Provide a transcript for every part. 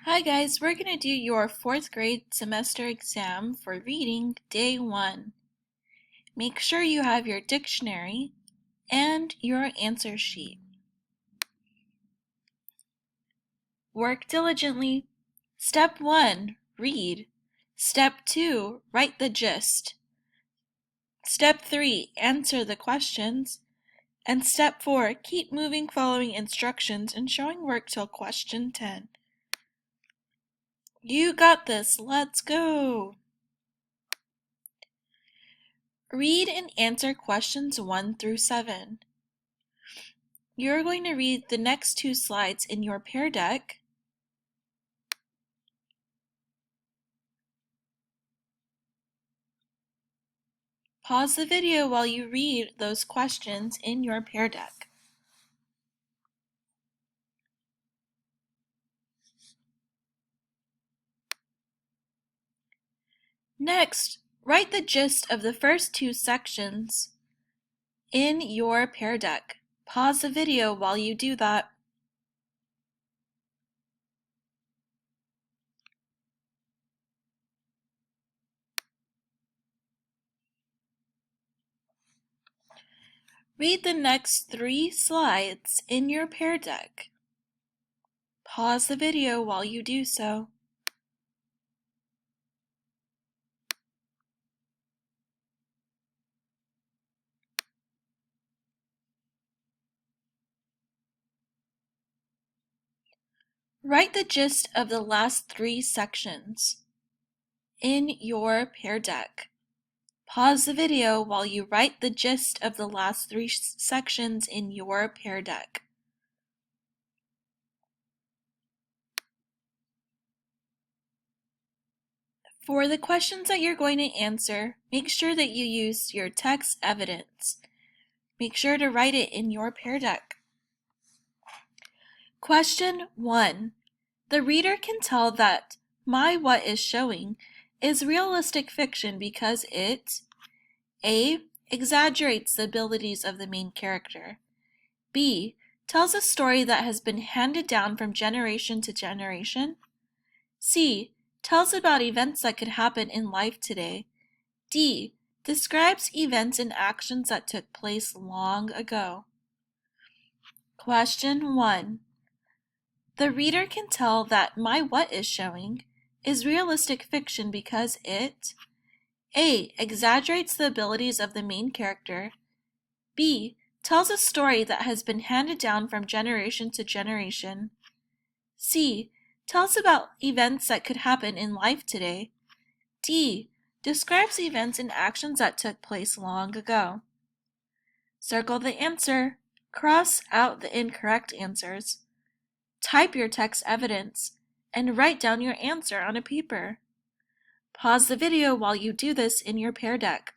Hi guys, we're going to do your 4th grade semester exam for reading day 1. Make sure you have your dictionary and your answer sheet. Work diligently. Step 1, read. Step 2, write the gist. Step 3, answer the questions. And Step 4, keep moving following instructions and showing work till question 10. You got this, let's go! Read and answer questions 1 through 7. You're going to read the next 2 slides in your pear deck. Pause the video while you read those questions in your pear deck. Next, write the gist of the first 2 sections in your pear deck. Pause the video while you do that. Read the next 3 slides in your pear deck. Pause the video while you do so. Write the gist of the last 3 sections in your pear deck. Pause the video while you write the gist of the last 3 sections in your pear deck. For the questions that you're going to answer, make sure that you use your text evidence. Make sure to write it in your pear deck. Question 1. The reader can tell that my what is showing is realistic fiction because it A. Exaggerates the abilities of the main character. B. Tells a story that has been handed down from generation to generation. C. Tells about events that could happen in life today. D. Describes events and actions that took place long ago. Question 1. The reader can tell that my what is showing is realistic fiction because it A. Exaggerates the abilities of the main character. B. Tells a story that has been handed down from generation to generation. C. Tells about events that could happen in life today. D. Describes events and actions that took place long ago. Circle the answer. Cross out the incorrect answers. Type your text evidence and write down your answer on a paper. Pause the video while you do this in your pear deck.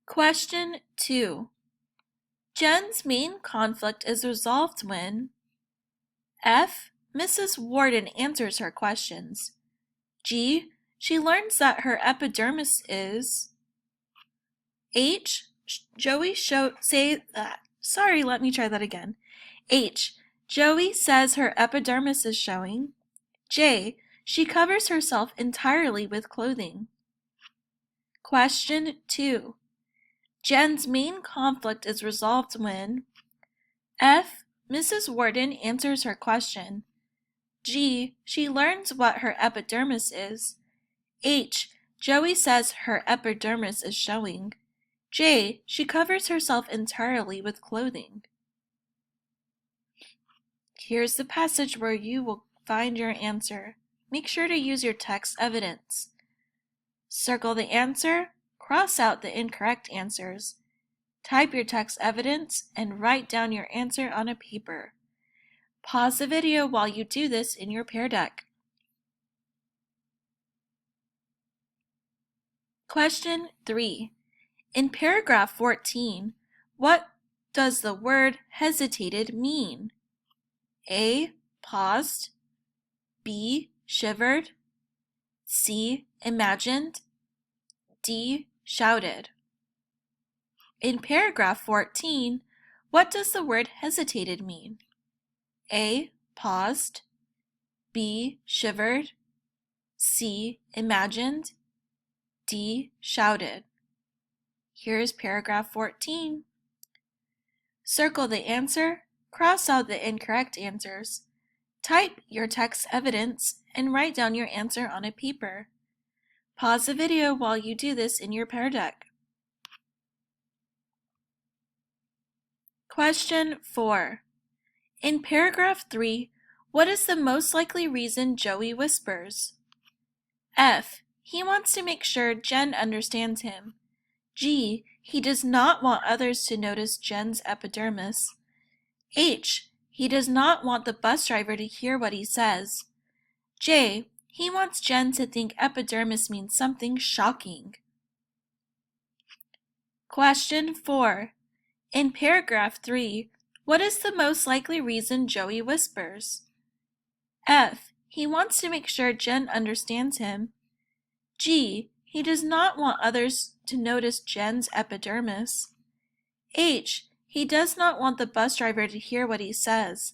Question 2. Jen's main conflict is resolved when F. Mrs. Warden answers her questions. G. She learns that her epidermis is H. Joey H. Joey says her epidermis is showing. J. She covers herself entirely with clothing. Question 2. Jen's main conflict is resolved when F. Mrs. Warden answers her question. G. She learns what her epidermis is. H. Joey says her epidermis is showing. J. She covers herself entirely with clothing. Here's the passage where you will find your answer. Make sure to use your text evidence. Circle the answer, cross out the incorrect answers. Type your text evidence and write down your answer on a paper. Pause the video while you do this in your pear deck. Question 3. In paragraph 14, what does the word hesitated mean? A. Paused. B. Shivered. C. Imagined. D. Shouted. In paragraph 14, What does the word hesitated mean? A. Paused. B. Shivered. C. Imagined. D. Shouted. Here's paragraph 14. Circle the answer, cross out the incorrect answers. Type your text evidence and write down your answer on a paper. Pause the video while you do this in your Pear Deck. Question 4. In paragraph 3, what is the most likely reason Joey whispers? F. He wants to make sure Jen understands him. G. He does not want others to notice Jen's epidermis. H. He does not want the bus driver to hear what he says. J. He wants Jen to think epidermis means something shocking. Question 4. In paragraph 3, what is the most likely reason Joey whispers? F. He wants to make sure Jen understands him. G. He does not want others to notice Jen's epidermis. H. He does not want the bus driver to hear what he says.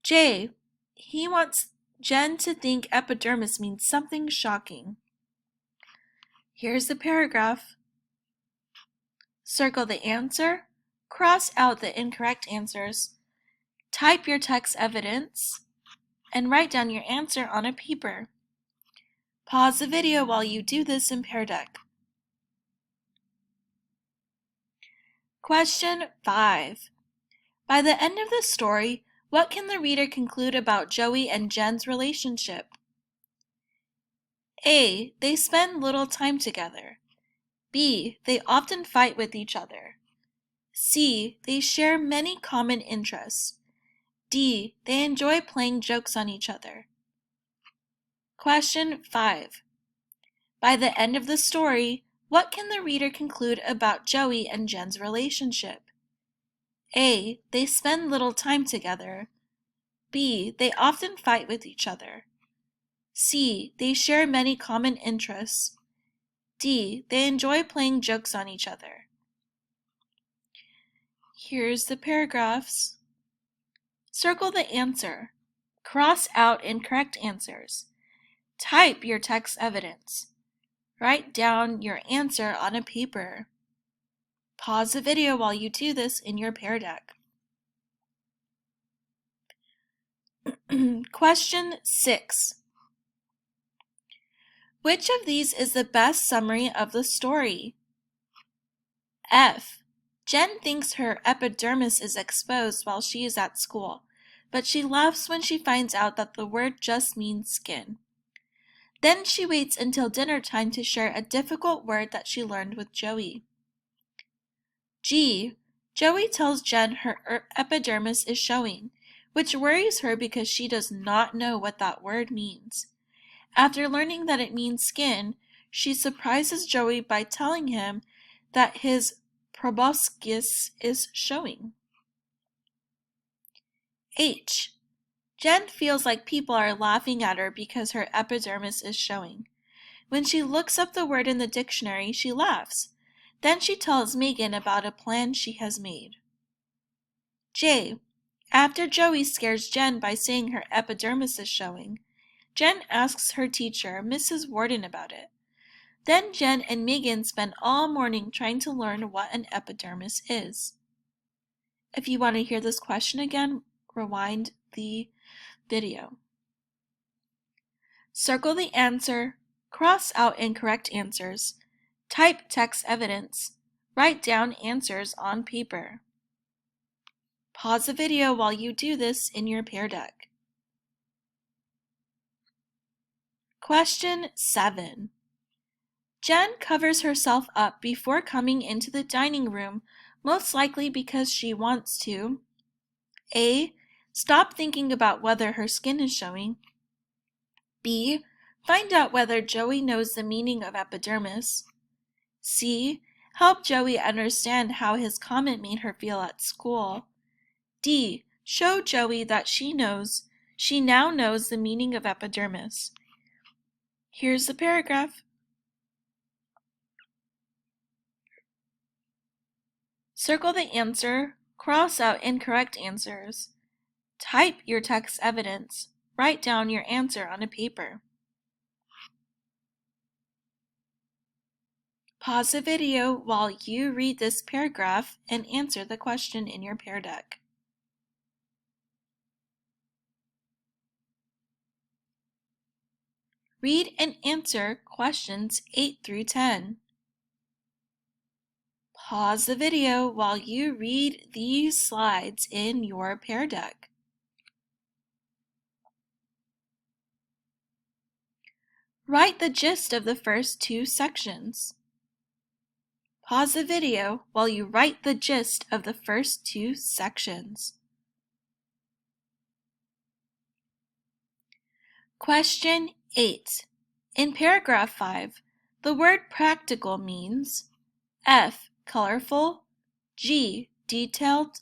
J. He wants Jen to think epidermis means something shocking. Here's the paragraph. Circle the answer, cross out the incorrect answers, type your text evidence, and write down your answer on a paper. Pause the video while you do this in Pear Deck. Question 5. By the end of the story, what can the reader conclude about Joey and Jen's relationship? A. They spend little time together. B. They often fight with each other. C. They share many common interests. D. They enjoy playing jokes on each other. Question 5. By the end of the story, what can the reader conclude about Joey and Jen's relationship? A. They spend little time together. B. They often fight with each other. C. They share many common interests. D. They enjoy playing jokes on each other. Here's the paragraphs. Circle the answer. Cross out incorrect answers. Type your text evidence. Write down your answer on a paper. Pause the video while you do this in your Pear Deck. Question 6. Which of these is the best summary of the story? F. Jen thinks her epidermis is exposed while she is at school, but she laughs when she finds out that the word just means skin. Then she waits until dinner time to share a difficult word that she learned with Joey. G. Joey tells Jen her epidermis is showing, which worries her because she does not know what that word means. After learning that it means skin, she surprises Joey by telling him that his proboscis is showing. H. Jen feels like people are laughing at her because her epidermis is showing. When she looks up the word in the dictionary, she laughs. Then she tells Megan about a plan she has made. J. After Joey scares Jen by saying her epidermis is showing, Jen asks her teacher, Mrs. Warden, about it. Then Jen and Megan spend all morning trying to learn what an epidermis is. If you want to hear this question again, rewind the video. Circle the answer, cross out incorrect answers, type text evidence, write down answers on paper. Pause the video while you do this in your Pear Deck. Question 7. Jen covers herself up before coming into the dining room, most likely because she wants to A. Stop thinking about whether her skin is showing. B. Find out whether Joey knows the meaning of epidermis. C. Help Joey understand how his comment made her feel at school. D. Show Joey that she now knows the meaning of epidermis. Here's the paragraph. Circle the answer, cross out incorrect answers. Type your text evidence. Write down your answer on a paper. Pause the video while you read this paragraph and answer the question in your Pear Deck. Read and answer questions 8 through 10. Pause the video while you read these slides in your Pear Deck. Write the gist of the first 2 sections. Pause the video while you write the gist of the first 2 sections. Question 8. In paragraph 5, the word practical means F. Colorful, G. Detailed,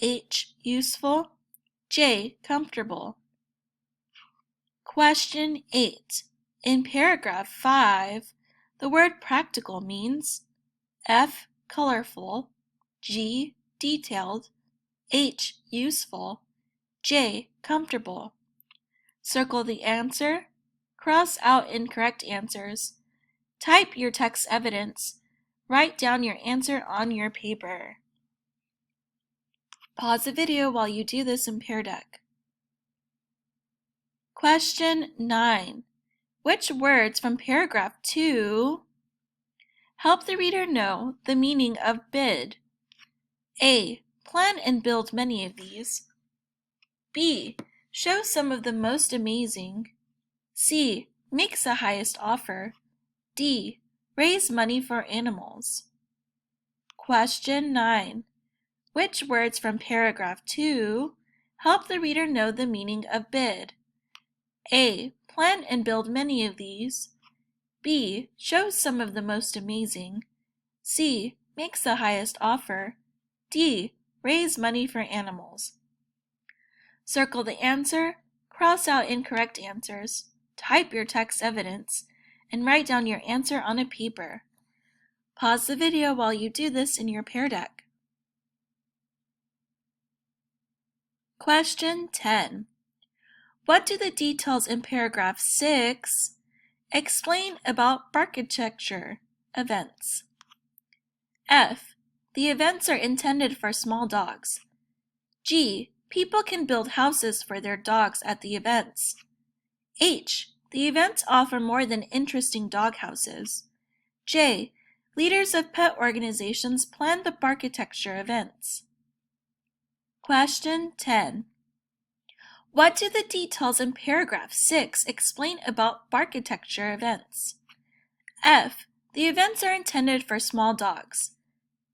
H. Useful, J. Comfortable. Question 8. In paragraph 5, the word practical means F. Colorful, G. Detailed, H. Useful, J. Comfortable. Circle the answer, cross out incorrect answers, type your text evidence, write down your answer on your paper. Pause the video while you do this in Pear Deck. Question 9. Which words from paragraph 2 help the reader know the meaning of bid? A. Plan and build many of these. B. Show some of the most amazing. C. Makes the highest offer. D. Raise money for animals. Question 9. Which words from paragraph 2 help the reader know the meaning of bid? A. Plan and build many of these. B. Show some of the most amazing. C. Makes the highest offer. D. Raise money for animals. Circle the answer, cross out incorrect answers, type your text evidence, and write down your answer on a paper. Pause the video while you do this in your Pear Deck. Question 10. What do the details in paragraph 6 explain about architecture events? F. The events are intended for small dogs. G. People can build houses for their dogs at the events. H. The events offer more than interesting dog houses. J. Leaders of pet organizations plan the architecture events. Question 10. What do the details in paragraph 6 explain about architecture events? F. The events are intended for small dogs.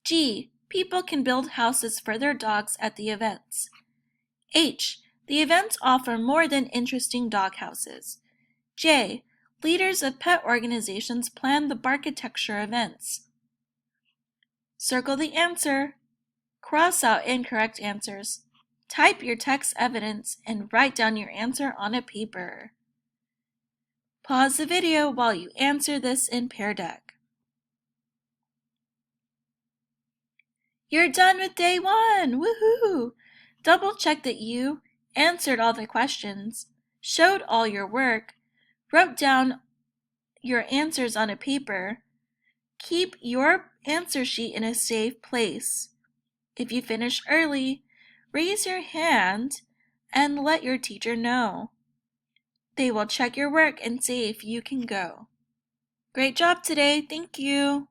G. People can build houses for their dogs at the events. H. The events offer more than interesting dog houses. J. Leaders of pet organizations plan the architecture events. Circle the answer, cross out incorrect answers, type your text evidence, and write down your answer on a paper. Pause the video while you answer this in Pear Deck. You're done with day 1! Woohoo! Double check that you answered all the questions, showed all your work, wrote down your answers on a paper. Keep your answer sheet in a safe place. If you finish early, raise your hand and let your teacher know. They will check your work and say if you can go. Great job today. Thank you.